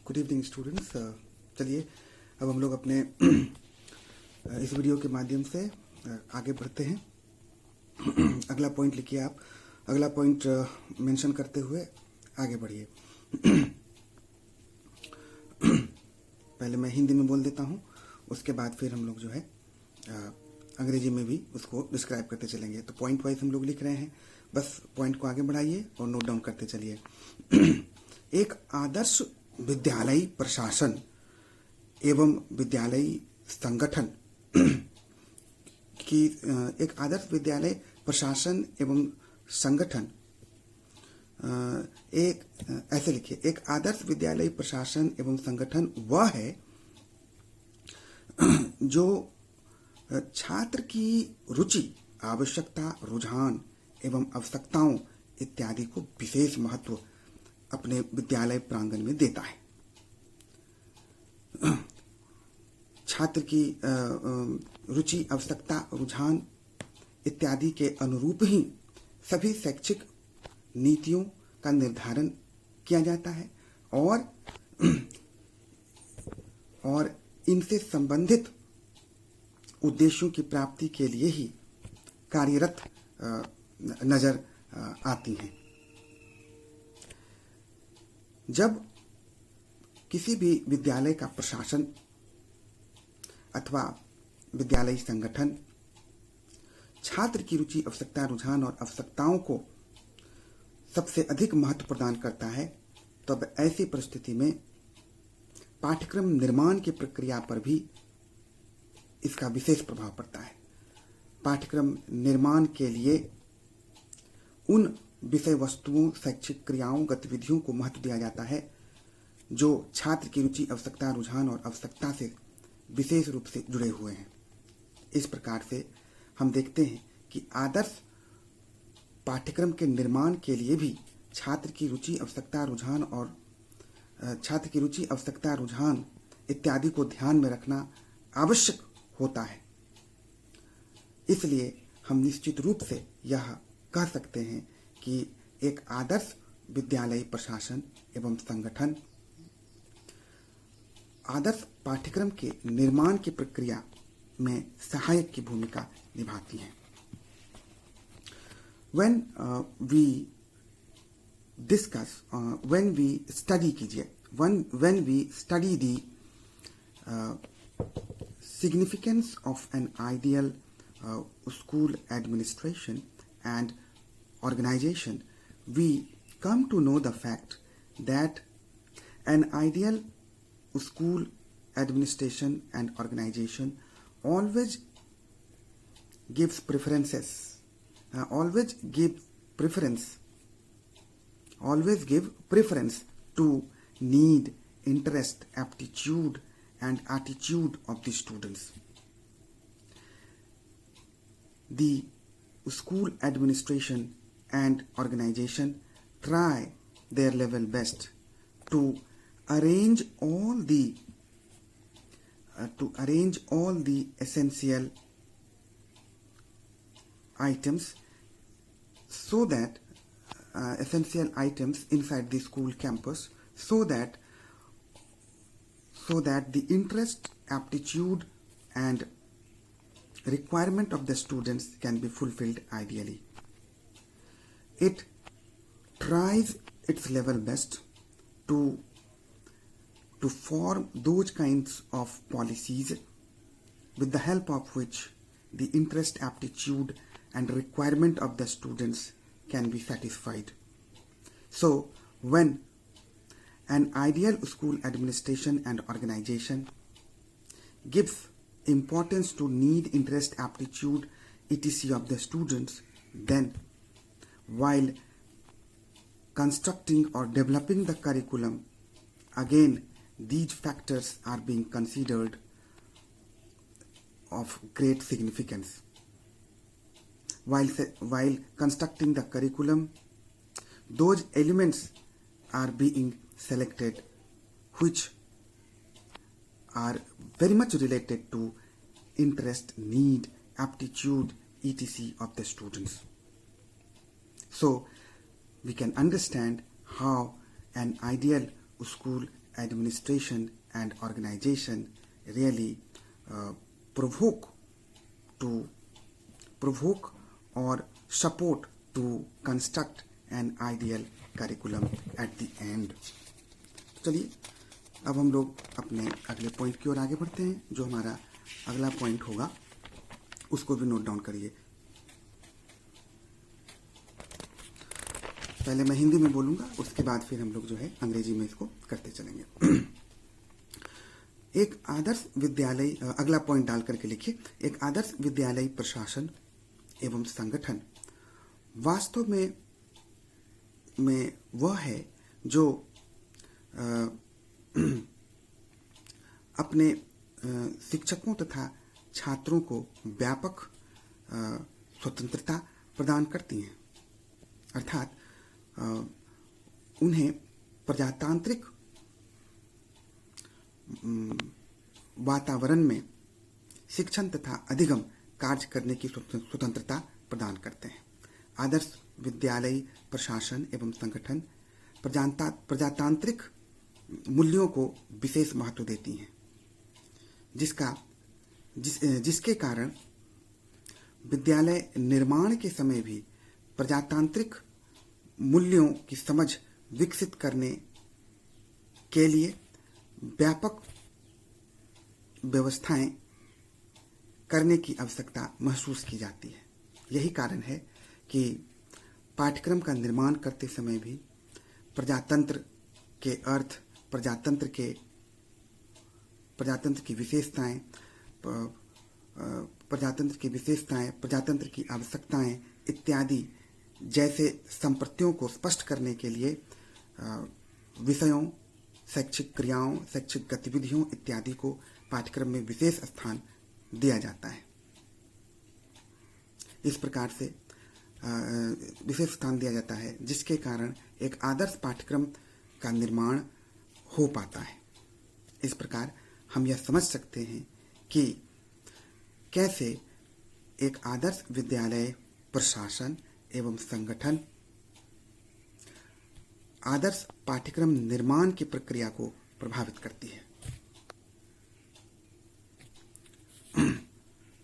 Good evening students. चलिए अब हम लोग अपने इस वीडियो के माध्यम से आगे बढ़ते हैं। अगला पॉइंट लिखिए आप। अगला पॉइंट मेंशन करते हुए आगे बढ़िए। पहले मैं हिंदी में बोल देता हूँ, उसके बाद फिर हम लोग जो है अंग्रेजी में भी उसको डिस्क्राइब करते चलेंगे। तो पॉइंट वाइज हम लोग लिख रहे हैं, बस पॉइंट को आगे बढ़ाइए और नोट डाउन करते चलिए। एक आदर्श विद्यालयी प्रशासन एवं विद्यालयी संगठन की एक आदर्श विद्यालय प्रशासन एवं संगठन एक ऐसे लिखिए, एक आदर्श विद्यालय प्रशासन एवं संगठन वह है जो छात्र की रुचि, आवश्यकता, रुझान एवं आवश्यकताओं इत्यादि को विशेष महत्व अपने विद्यालय प्रांगण में देता है। छात्र की रुचि, आवश्यकता, रुझान इत्यादि के अनुरूप ही सभी शैक्षिक नीतियों का निर्धारण किया जाता है और इनसे संबंधित उद्देश्यों की प्राप्ति के लिए ही कार्यरत नजर आती हैं। जब किसी भी विद्यालय का प्रशासन अथवा विद्यालय संगठन छात्र की रुचि, आवश्यकता, रुझान और आवश्यकताओं को सबसे अधिक महत्व प्रदान करता है, तब ऐसी परिस्थिति में पाठ्यक्रम निर्माण की प्रक्रिया पर भी इसका विशेष प्रभाव पड़ता है। पाठ्यक्रम निर्माण के लिए उन विषय वस्तुओं, शैक्षिक क्रियाओं, गतिविधियों को महत्व दिया जाता है जो छात्र की रुचि, आवश्यकता, रुझान और आवश्यकता से विशेष रूप से जुड़े हुए हैं। इस प्रकार से हम देखते हैं कि आदर्श पाठ्यक्रम के निर्माण के लिए भी छात्र की रुचि, आवश्यकता, रुझान इत्यादि को ध्यान में रखना आवश्यक होता है। इसलिए हम निश्चित रूप से यह कह सकते हैं कि एक आदर्श विद्यालय प्रशासन एवं संगठन आदर्श पाठ्यक्रम के निर्माण की प्रक्रिया में सहायक की भूमिका निभाती है। When we discuss, when we study the significance of an ideal school administration and organization, we come to know the fact that an ideal school administration and organization always give preference to need, interest, aptitude and attitude of the students. The school administration and organization try their level best to arrange all the essential items so that essential items inside the school campus so that the interest, aptitude and requirement of the students can be fulfilled ideally. It tries its level best to form those kinds of policies with the help of which the interest, aptitude and requirement of the students can be satisfied. So when an ideal school administration and organization gives importance to need, interest, aptitude, etc. of the students, then while constructing or developing the curriculum, again these factors are being considered of great significance. While constructing the curriculum, those elements are being selected which are very much related to interest, need, aptitude, etc. of the students. So we can understand how an ideal school administration and organization really provoke or support to construct an ideal curriculum at the end. चलिए अब हम लोग अपने अगले point की ओर आगे बढ़ते हैं. जो हमारा अगला पॉइंट होगा उसको भी नोट डाउन करिए. पहले मैं हिंदी में बोलूंगा, उसके बाद फिर हम लोग जो है अंग्रेजी में इसको करते चलेंगे. एक आदर्श विद्यालय, अगला पॉइंट डाल करके लिखिए. एक आदर्श विद्यालय प्रशासन एवं संगठन वास्तव में वह है जो अपने शिक्षकों तथा छात्रों को व्यापक स्वतंत्रता प्रदान करती हैं. अर्थात उन्हें प्रजातांत्रिक वातावरण में शिक्षण तथा अधिगम कार्य करने की स्वतंत्रता प्रदान करते हैं. आदर्श विद्यालय प्रशासन एवं संगठन प्रजातांत्रिक मूल्यों को विशेष महत्व देती हैं, जिसके कारण विद्यालय निर्माण के समय भी प्रजातांत्रिक मूल्यों की समझ विकसित करने के लिए व्यापक व्यवस्थाएं करने की आवश्यकता महसूस की जाती है. यही कारण है कि पाठ्यक्रम का निर्माण करते समय भी प्रजातंत्र के अर्थ, प्रजातंत्र की विशेषताएं, प्रजातंत्र की आवश्यकताएं इत्यादि जैसे संप्रतियों को स्पष्ट करने के लिए विषयों, शैक्षिक क्रियाओं, शैक्षिक गतिविधियों इत्यादि को पाठ्यक्रम में विशेष स्थान दिया जाता है. इस प्रकार से विशेष स्थान दिया जाता है, जिसके कारण एक आदर्श पाठ्यक्रम का निर्माण हो पाता है. इस प्रकार हम यह समझ सकते हैं कि कैसे एक आदर्श विद्यालय प्रशासन एवं संगठन आदर्श पाठ्यक्रम निर्माण की प्रक्रिया को प्रभावित करती है.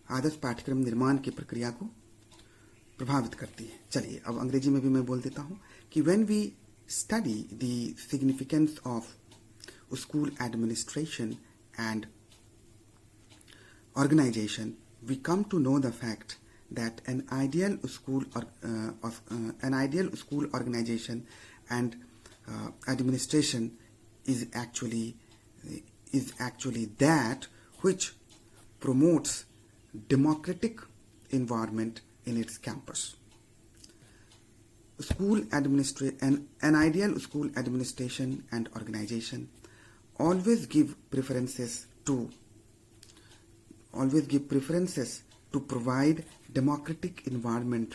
आदर्श पाठ्यक्रम निर्माण की प्रक्रिया को प्रभावित करती है. चलिए अब अंग्रेजी में भी मैं बोल देता हूं कि when we study the significance of school administration and organization, we come to know the fact that an ideal school organization and administration is actually that which promotes democratic environment in its campus. An ideal school administration and organization always give preferences to provide democratic environment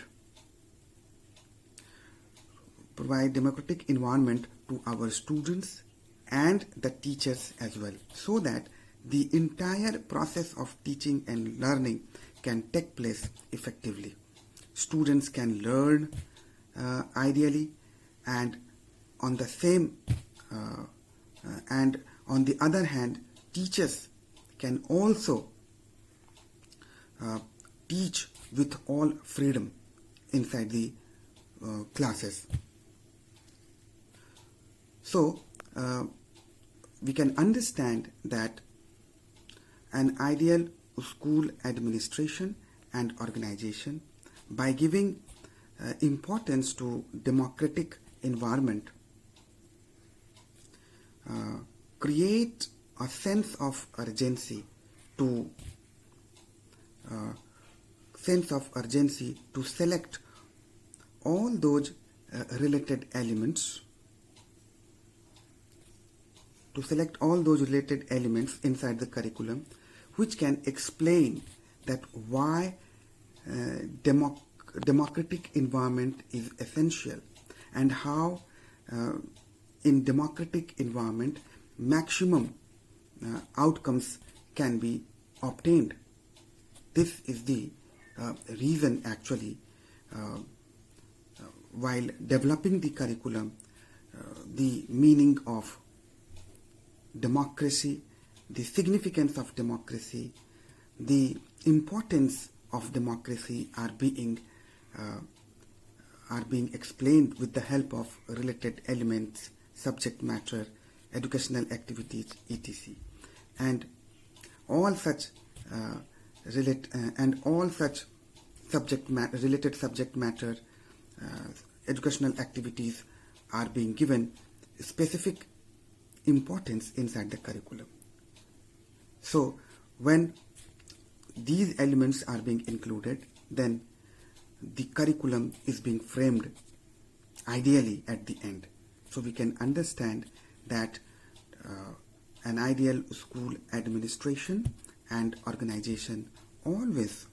to our students and the teachers as well, so that the entire process of teaching and learning can take place effectively. Students can learn ideally, and on the other hand, teachers can also teach with all freedom inside the classes. So we can understand that an ideal school administration and organization, by giving importance to democratic environment, create a sense of urgency to select all those related elements inside the curriculum, which can explain that why democratic environment is essential, and how in democratic environment maximum outcomes can be obtained. This is the reason actually while developing the curriculum, the meaning of democracy, the significance of democracy, the importance of democracy are being explained with the help of related elements, subject matter, educational activities, etc. And all such related subject matter, educational activities are being given specific importance inside the curriculum. So when these elements are being included, then the curriculum is being framed ideally at the end. So we can understand that an ideal school administration and organization always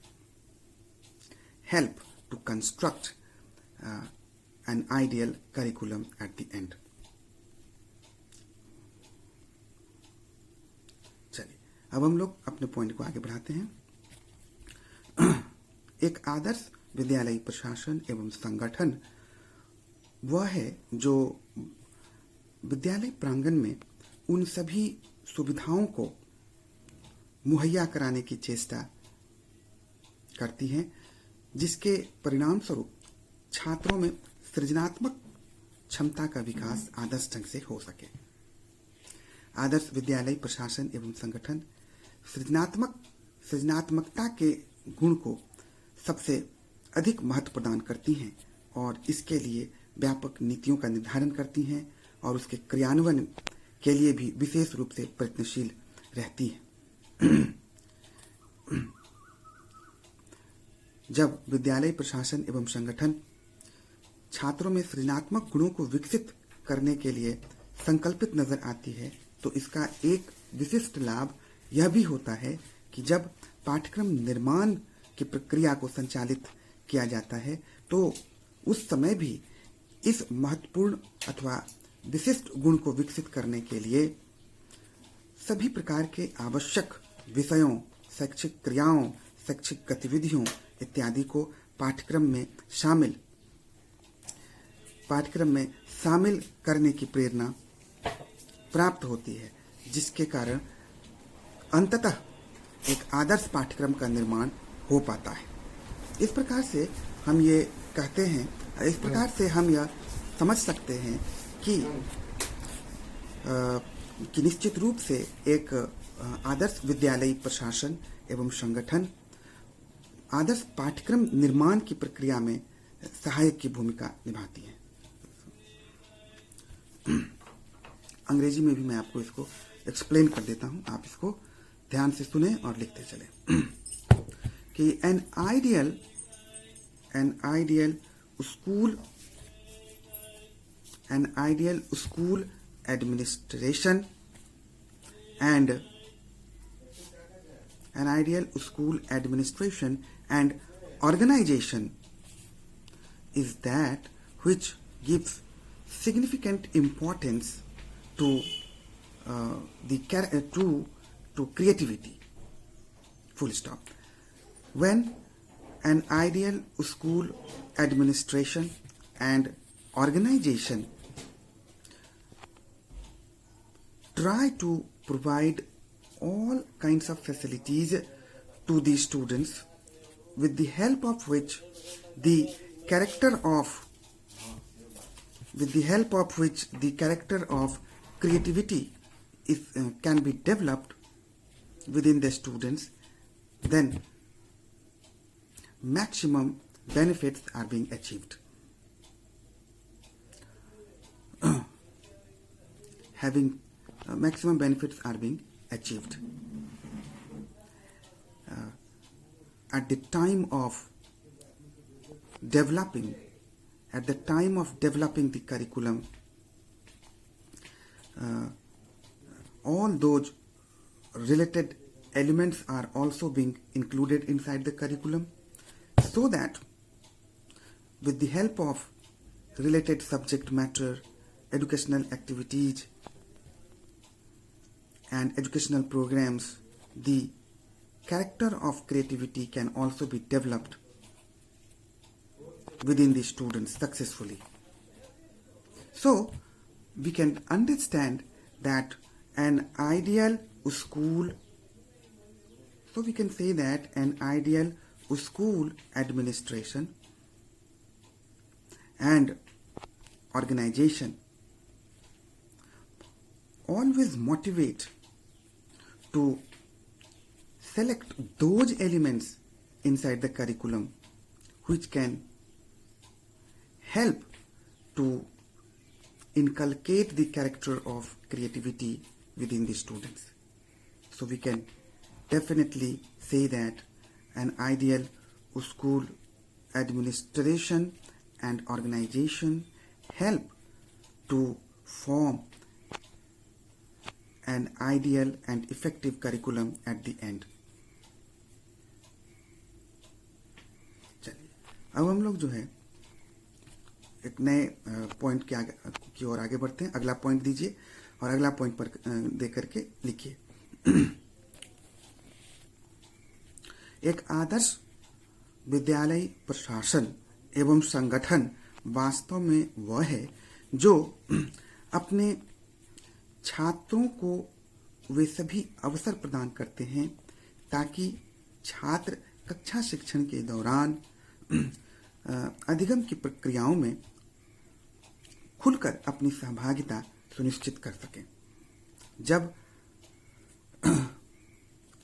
help to construct an ideal curriculum at the end. चलिए अब हम लोग अपने point को आगे बढ़ाते हैं. एक आदर्श विद्यालयी प्रशासन एवं संगठन वह है जो विद्यालय प्रांगण में उन सभी सुविधाओं को मुहैया कराने की चेष्टा करती है जिसके परिणाम स्वरूप छात्रों में सृजनात्मक क्षमता का विकास आदर्श ढंग से हो सके. आदर्श विद्यालय प्रशासन एवं संगठन सृजनात्मकता के गुण को सबसे अधिक महत्व प्रदान करती हैं और इसके लिए व्यापक नीतियों का निर्धारण करती हैं और उसके क्रियान्वयन के लिए भी विशेष रूप से प्रयत्नशील रहती हैं. जब विद्यालय प्रशासन एवं संगठन छात्रों में सृजनात्मक गुणों को विकसित करने के लिए संकल्पित नजर आती है तो इसका एक विशिष्ट लाभ यह भी होता है कि जब पाठ्यक्रम निर्माण की प्रक्रिया को संचालित किया जाता है तो उस समय भी इस महत्वपूर्ण अथवा विशिष्ट गुण को विकसित करने के लिए सभी प्रकार के आवश्यक विषयों, शैक्षिक क्रियाओं, शैक्षिक गतिविधियों इत्यादि को पाठ्यक्रम में शामिल करने की प्रेरणा प्राप्त होती है, जिसके कारण अंततः एक आदर्श पाठ्यक्रम का निर्माण हो पाता है. इस प्रकार से हम ये कहते हैं, इस प्रकार से हम यह समझ सकते हैं कि निश्चित रूप से एक आदर्श विद्यालयी प्रशासन एवं संगठन आदर्श पाठ्यक्रम निर्माण की प्रक्रिया में सहायक की भूमिका निभाती है. अंग्रेजी में भी मैं आपको इसको एक्सप्लेन कर देता हूं, आप इसको ध्यान से सुने और लिखते चले कि an ideal school administration and organization is that which gives significant importance to creativity. Full stop. When an ideal school administration and organization try to provide all kinds of facilities to the students with the help of which the character of creativity can be developed within the students, then maximum benefits are being achieved. Maximum benefits are being achieved. At the time of developing the curriculum, all those related elements are also being included inside the curriculum, so that with the help of related subject matter, educational activities and educational programs, the character of creativity can also be developed within the students successfully. So we can understand that an ideal school, so we can say that an ideal school administration and organization always motivate to select those elements inside the curriculum which can help to inculcate the character of creativity within the students. So we can definitely say that an ideal school administration and organization help to form an ideal and effective curriculum at the end. चलिए अब हम लोग जो है एक नए point की ओर आगे बढ़ते हैं. अगला पॉइंट दीजिए और अगला पॉइंट पर दे करके लिखिए. एक आदर्श विद्यालय प्रशासन एवं संगठन वास्तव में वह है जो अपने छात्रों को वे सभी अवसर प्रदान करते हैं ताकि छात्र कक्षा शिक्षण के दौरान अधिगम की प्रक्रियाओं में खुलकर अपनी सहभागिता सुनिश्चित कर सकें. जब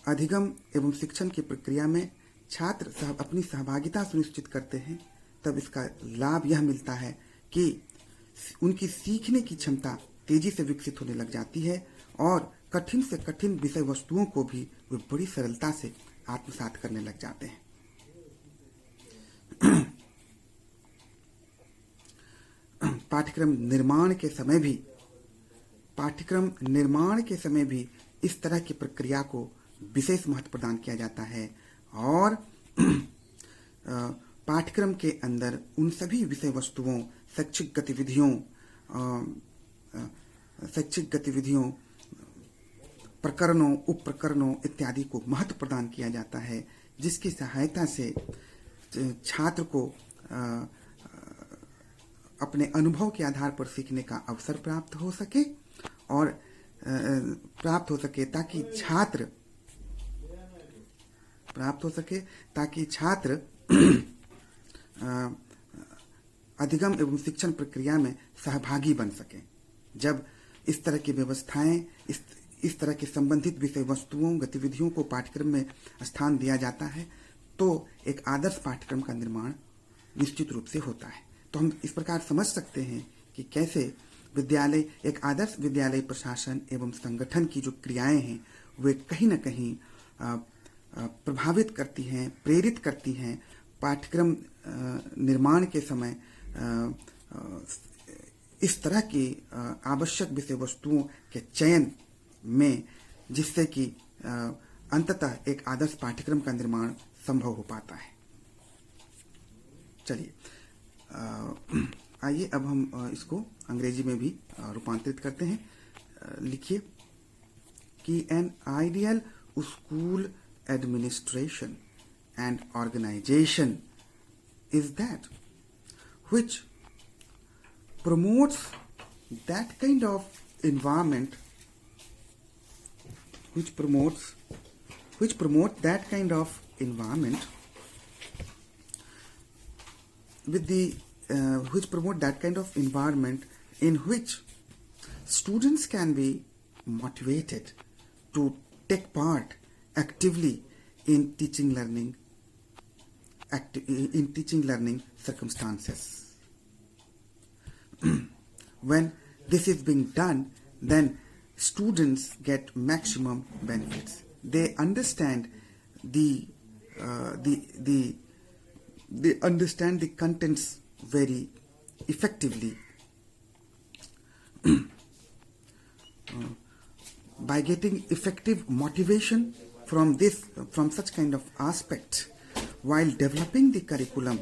अधिगम एवं शिक्षण की प्रक्रिया में छात्र अपनी सहभागिता सुनिश्चित करते हैं तब इसका लाभ यह मिलता है कि उनकी सीखने की क्षमता तेजी से विकसित होने लग जाती है और कठिन से कठिन विषय वस्तुओं को भी वे बड़ी सरलता से आत्मसात करने लग जाते हैं. पाठ्यक्रम निर्माण के समय भी इस तरह की प्रक्रिया को विशेष महत्व प्रदान किया जाता है और पाठ्यक्रम के अंदर उन सभी विषय वस्तुओं, शैक्षिक गतिविधियों, प्रकरणों, उप प्रकरणों इत्यादि को महत्व प्रदान किया जाता है जिसकी सहायता से छात्र को अपने अनुभव के आधार पर सीखने का अवसर प्राप्त हो सके ताकि छात्र अधिगम एवं शिक्षण प्रक्रिया में सहभागी बन सके. जब इस तरह की व्यवस्थाएं, इस तरह के संबंधित विषय वस्तुओं, गतिविधियों को पाठ्यक्रम में स्थान दिया जाता है तो एक आदर्श पाठ्यक्रम का निर्माण निश्चित रूप से होता है. तो हम इस प्रकार समझ सकते हैं कि कैसे एक आदर्श विद्यालय प्रशासन एवं संगठन की जो क्रियाएं हैं वे कहीं न कहीं प्रभावित करती हैं, प्रेरित करती हैं पाठ्यक्रम निर्माण के समय इस तरह की आवश्यक विषय वस्तुओं के चयन में, जिससे कि अंततः एक आदर्श पाठ्यक्रम का निर्माण संभव हो पाता है. चलिए आइए अब हम इसको अंग्रेजी में भी रूपांतरित करते हैं. लिखिए कि an ideal school administration and organisation is that which promotes that kind of environment which promote that kind of environment in which students can be motivated to take part actively in teaching learning circumstances. When this is being done, then students get maximum benefits. They understand they understand the contents very effectively. By getting effective motivation from such kind of aspect, while developing the curriculum,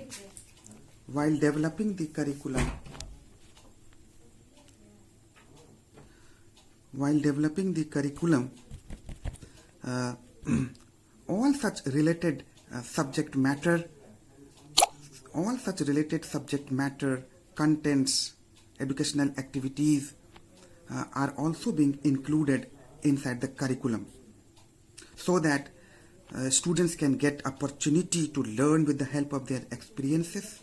all such related subject matter, contents, educational activities are also being included inside the curriculum, so that students can get opportunity to learn with the help of their experiences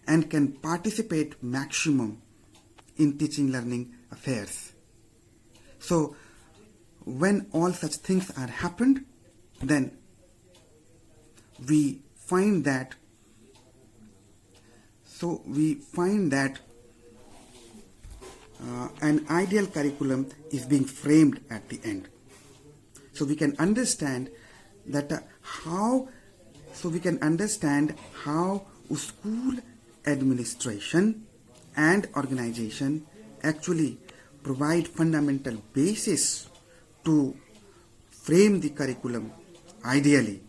and can participate maximum in teaching learning affairs. So when all such things are happened, then we find that an ideal curriculum is being framed at the end. So we can understand that how school administration and organization actually provide fundamental basis to frame the curriculum ideally.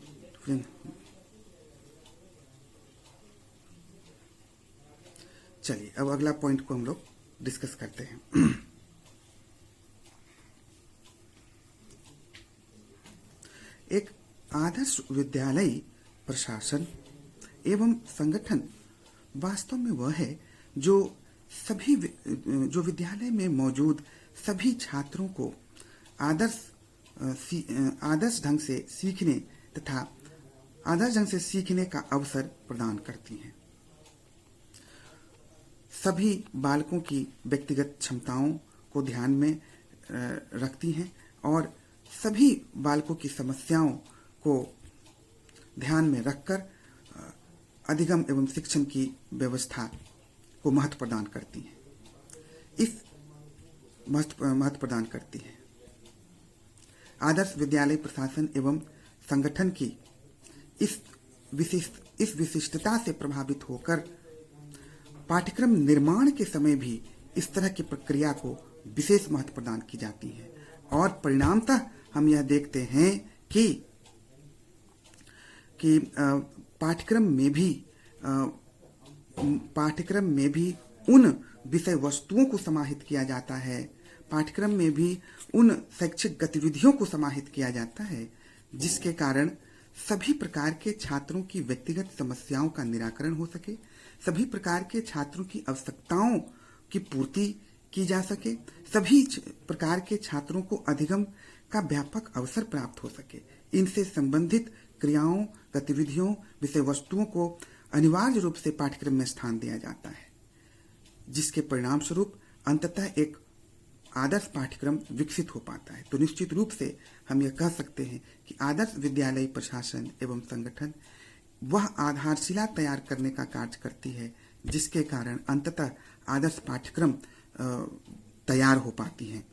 चलिए अब अगला point को हम लोग discuss करते हैं। एक आदर्श विद्यालय प्रशासन एवं संगठन वास्तव में वह है जो विद्यालय में मौजूद सभी छात्रों को आदर्श ढंग से सीखने का अवसर प्रदान करती है। सभी बालकों की व्यक्तिगत क्षमताओं को ध्यान में रखती हैं और सभी बालकों की समस्याओं को ध्यान में रखकर अधिगम एवं शिक्षण की व्यवस्था को महत्व प्रदान करती है। आदर्श विद्यालय प्रशासन एवं संगठन की इस विशिष्टता से प्रभावित होकर पाठ्यक्रम निर्माण के समय भी इस तरह की प्रक्रिया को विशेष महत्व प्रदान की जाती है और परिणामतः हम यह देखते हैं कि पाठ्यक्रम में भी उन विषय वस्तुओं को समाहित किया जाता है, पाठ्यक्रम में भी उन शैक्षिक गतिविधियों को समाहित किया जाता है जिसके कारण सभी प्रकार के छात्रों की व्यक्तिगत समस्याओं का निराकरण हो सके, सभी प्रकार के छात्रों की आवश्यकताओं की पूर्ति की जा सके, सभी प्रकार के छात्रों को अधिगम का व्यापक अवसर प्राप्त हो सके। इनसे संबंधित क्रियाओं, गतिविधियों, विषय वस्तुओं को अनिवार्य रूप से पाठ्यक्रम में स्थान दिया जाता है, जिसके परिणाम स्वरूप अंततः एक आदर्श पाठ्यक्रम विकसित हो पाता है। तो निश्चित रूप से हम यह कह सकते हैं कि आदर्श विद्यालय प्रशासन एवं संगठन वह आधारशिला तैयार करने का कार्य करती है जिसके कारण अंततः आदर्श पाठ्यक्रम तैयार हो पाती हैं।